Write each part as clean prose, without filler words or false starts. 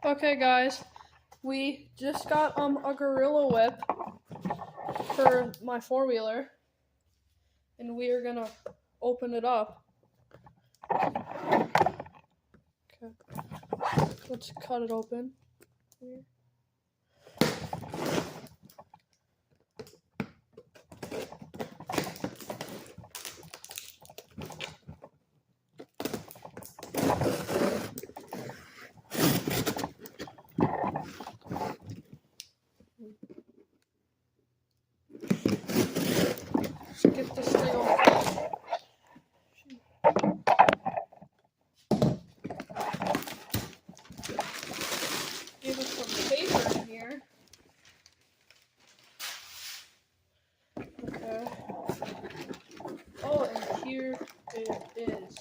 Okay, guys, we just got a Gorilla Whip for my four-wheeler, and we are gonna open it up. Okay, let's cut it open. Here. Get this thing open. Give us some paper in here. Okay. Oh, and here it is.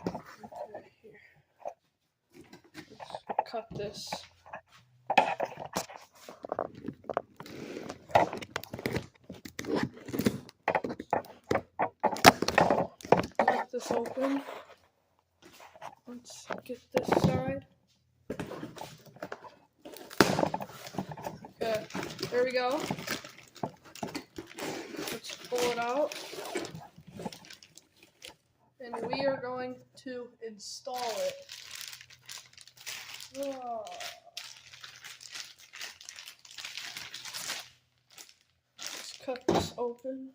Okay, here. Let's cut this. Cut this open. Let's get this side. Okay, there we go. Let's pull it out. And we are going to install it. Oh. Let's cut this open.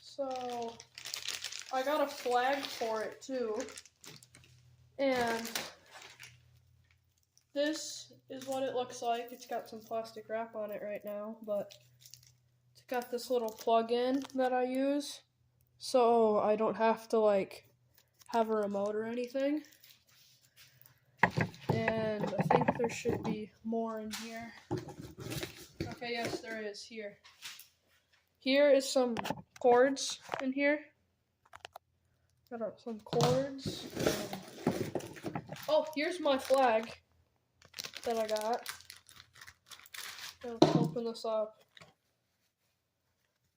So, I got a flag for it too. And this is what it looks like. It's got some plastic wrap on it right now, but it's got this little plug-in that I use, so I don't have to have a remote or anything. And I think there should be more in here. Okay, yes, there is here. Here is some cords in here. Got some cords. Oh, here's my flag that I got. Let's open this up.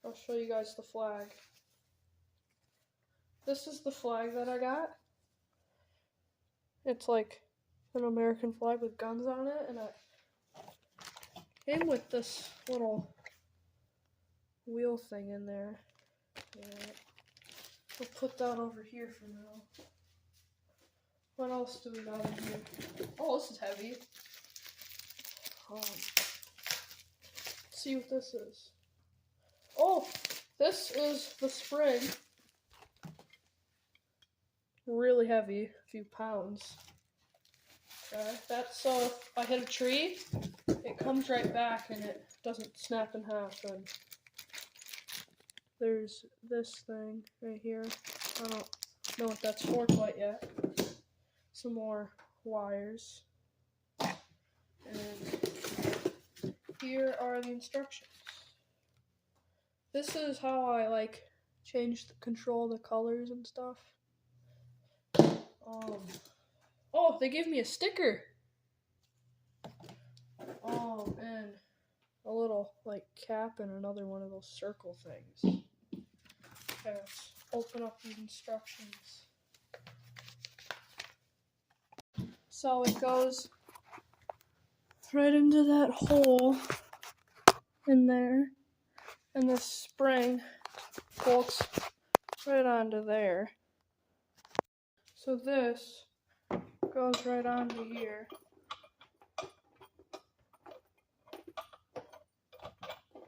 I'll show you guys the flag. This is the flag that I got. It's like an American flag with guns on it, and I came with this little wheel thing in there. Yeah. We'll put that over here for now. What else do we got in here? Oh, this is heavy. Let's see what this is. Oh, this is the spring. Really heavy, a few pounds. Okay, that's so if I hit a tree, it comes right back and it doesn't snap in half. And there's this thing right here. I don't know what that's for quite yet. Some more wires. And here are the instructions. This is how I change the control the colors and stuff. Oh, they gave me a sticker. And a little cap and another one of those circle things. Okay, let's open up these instructions. So it goes right into that hole in there, and the spring bolts right onto there. So this goes right onto here.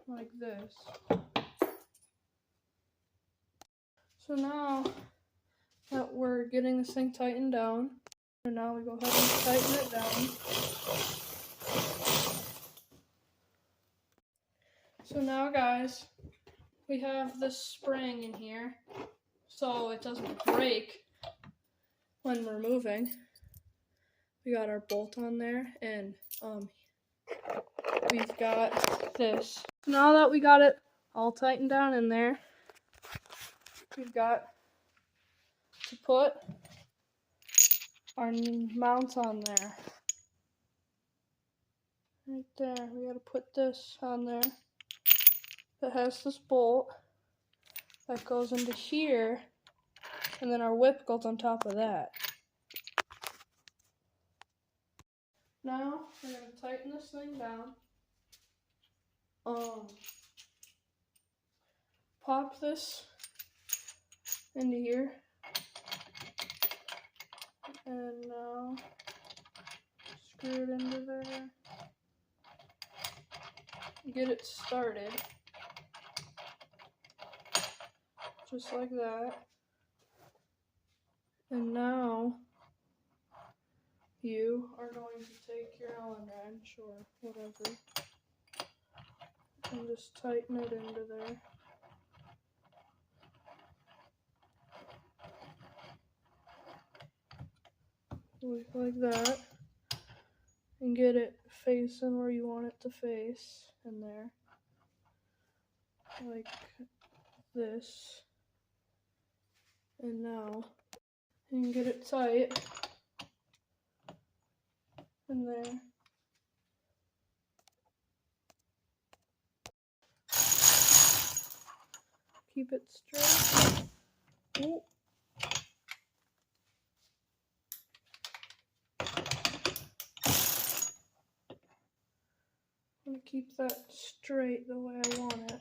Like this. So now that we're getting this thing tightened down, and now we go ahead and tighten it down. So now guys, we have this spring in here so it doesn't break when we're moving. We got our bolt on there, and we've got this. Now that we got it all tightened down in there, we've got to put our mounts on there. Right there, we gotta put this on there. That has this bolt. that goes into here, and then our whip goes on top of that. Now we're going to tighten this thing down. Pop this into here, and now screw it into there. Get it started, just like that. And now you are going to take your Allen wrench or whatever and just tighten it into there. Like that. And get it facing where you want it to face in there. Like this. And now you can get it tight in there. Keep it straight. Ooh. I'm going to keep that straight the way I want it.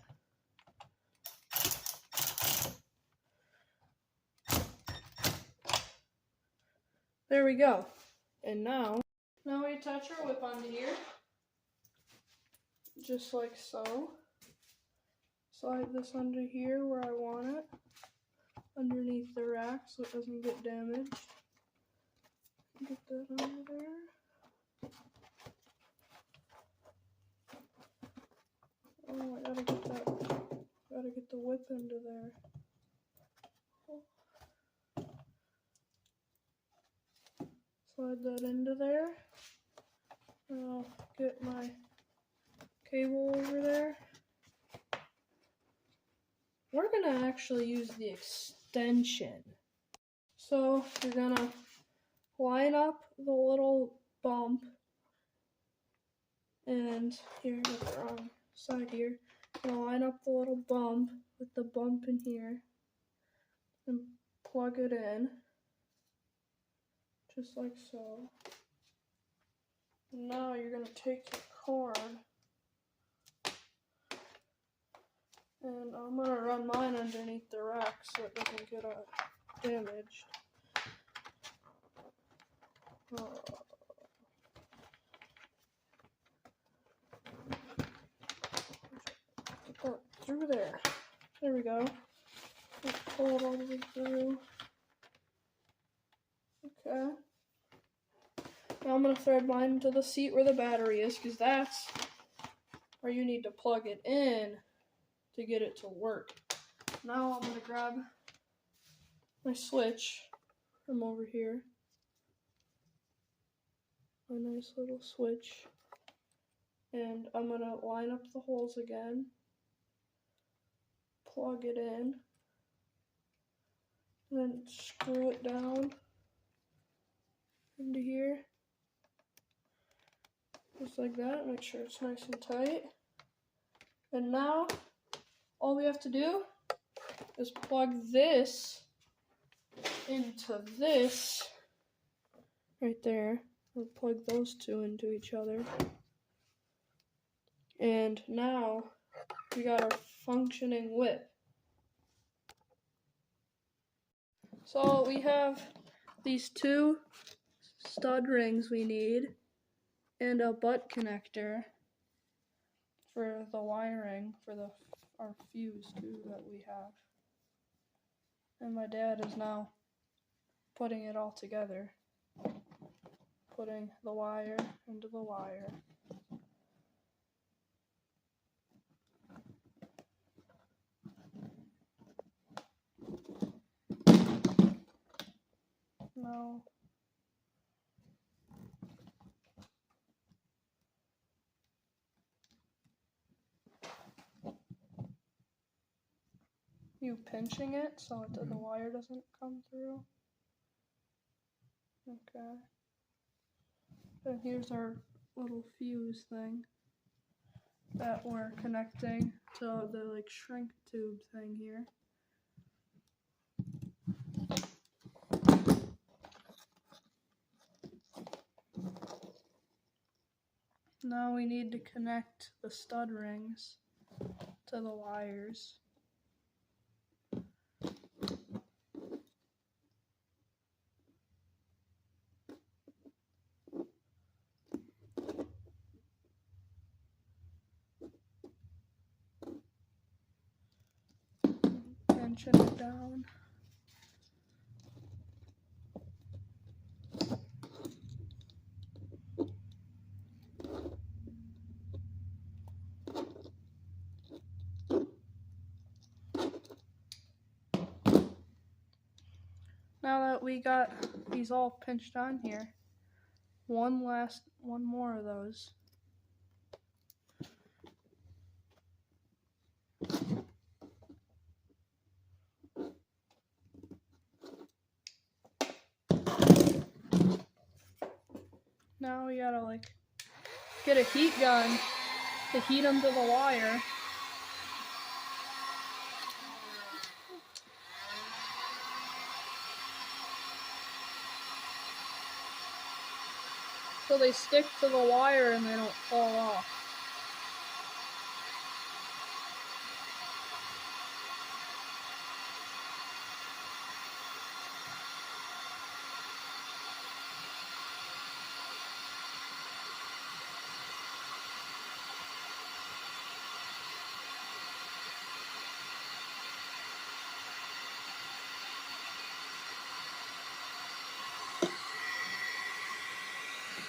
There we go. And now we attach our whip onto here. Just like so. Slide this under here where I want it. Underneath the rack so it doesn't get damaged. Get that under there. Oh, I gotta get the whip into there. Slide that into there. I'll get my cable over there. We're gonna actually use the extension. So you're gonna line up the little bump, and here, I got the wrong side here. You're gonna line up the little bump with the bump in here and plug it in, just like so. Now you're gonna take your cord, and I'm gonna run mine underneath the rack so it doesn't get damaged. Get that through there. There we go. Just pull it all the way through. Okay. Now I'm going to thread mine into the seat where the battery is, because that's where you need to plug it in to get it to work. Now I'm going to grab my switch from over here. A nice little switch. And I'm going to line up the holes again. Plug it in. And then screw it down into here. Just like that. Make sure it's nice and tight. And now all we have to do is plug this into this right there. We'll plug those two into each other. And now we got our functioning whip. So we have these two stud rings we need and a butt connector for the wiring for our fuse too that we have. And my dad is now putting it all together. Putting the wire into the wire. No. You pinching it so that the wire doesn't come through. Okay. And here's our little fuse thing that we're connecting to the like shrink tube thing here. Now we need to connect the stud rings to the wires. Tension it down. Now that we got these all pinched on here, one more of those. Now we gotta get a heat gun to heat them to the wire. So they stick to the wire and they don't fall off.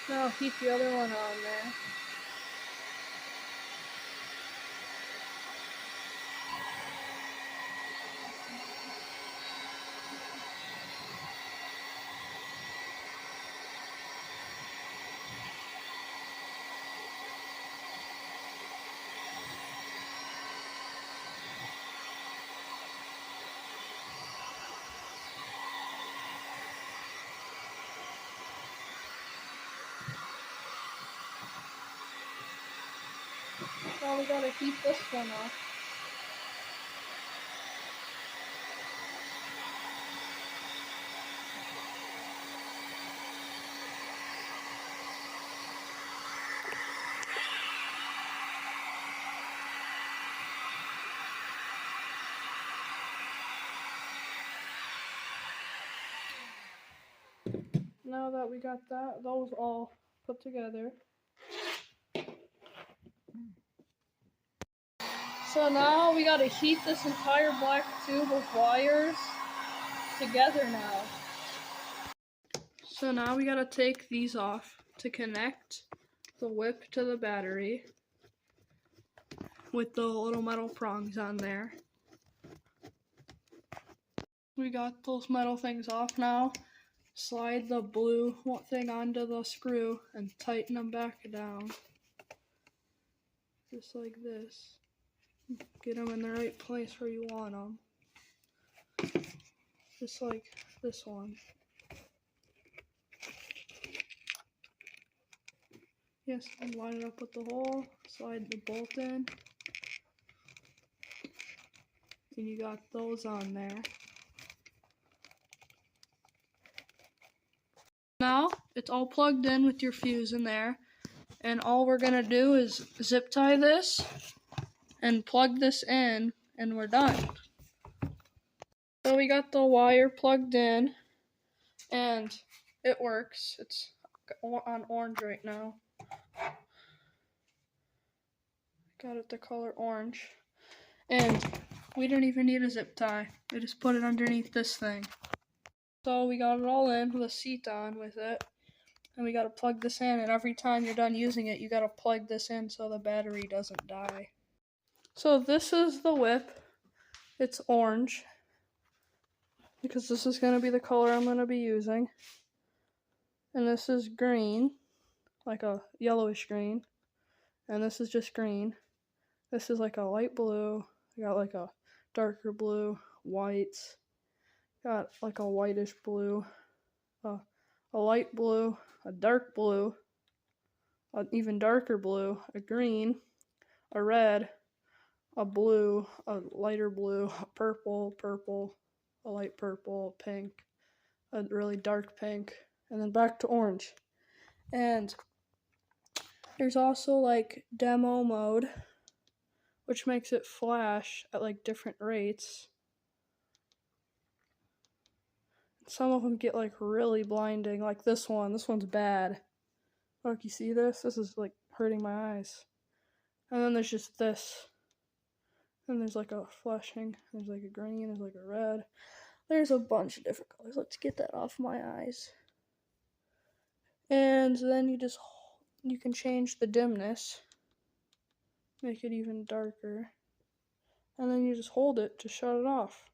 Now heat the other one on there. Now we gotta heat this one up. Now that we got those all put together. So now we gotta heat this entire black tube of wires together now. So now we gotta take these off to connect the whip to the battery with the little metal prongs on there. We got those metal things off now. Slide the blue thing onto the screw and tighten them back down. Just like this. Get them in the right place where you want them. Just like this one. Yes, line it up with the hole, slide the bolt in, and you got those on there. Now, it's all plugged in with your fuse in there, and all we're gonna do is zip tie this and plug this in, and we're done. So we got the wire plugged in, and it works. It's on orange right now. Got it the color orange. And we don't even need a zip tie. We just put it underneath this thing. So we got it all in with a seat on with it. And we gotta plug this in, and every time you're done using it, you gotta plug this in so the battery doesn't die. So this is the whip. It's orange, because this is gonna be the color I'm gonna be using. And this is green, like a yellowish green. And this is just green. This is like a light blue. I got like a darker blue, whites. Got like a whitish blue, a light blue, a dark blue, an even darker blue, a green, a red, a blue, a lighter blue, a purple, a light purple, pink, a really dark pink, and then back to orange. And There's also like demo mode, which makes it flash at like different rates. Some of them get like really blinding, like this one. This one's bad. Look, you see this? This is like hurting my eyes. And then there's just this. And there's like a flashing. There's like a green. There's like a red. There's a bunch of different colors. Let's get that off my eyes. And then you can change the dimness. Make it even darker. And then you just hold it to shut it off.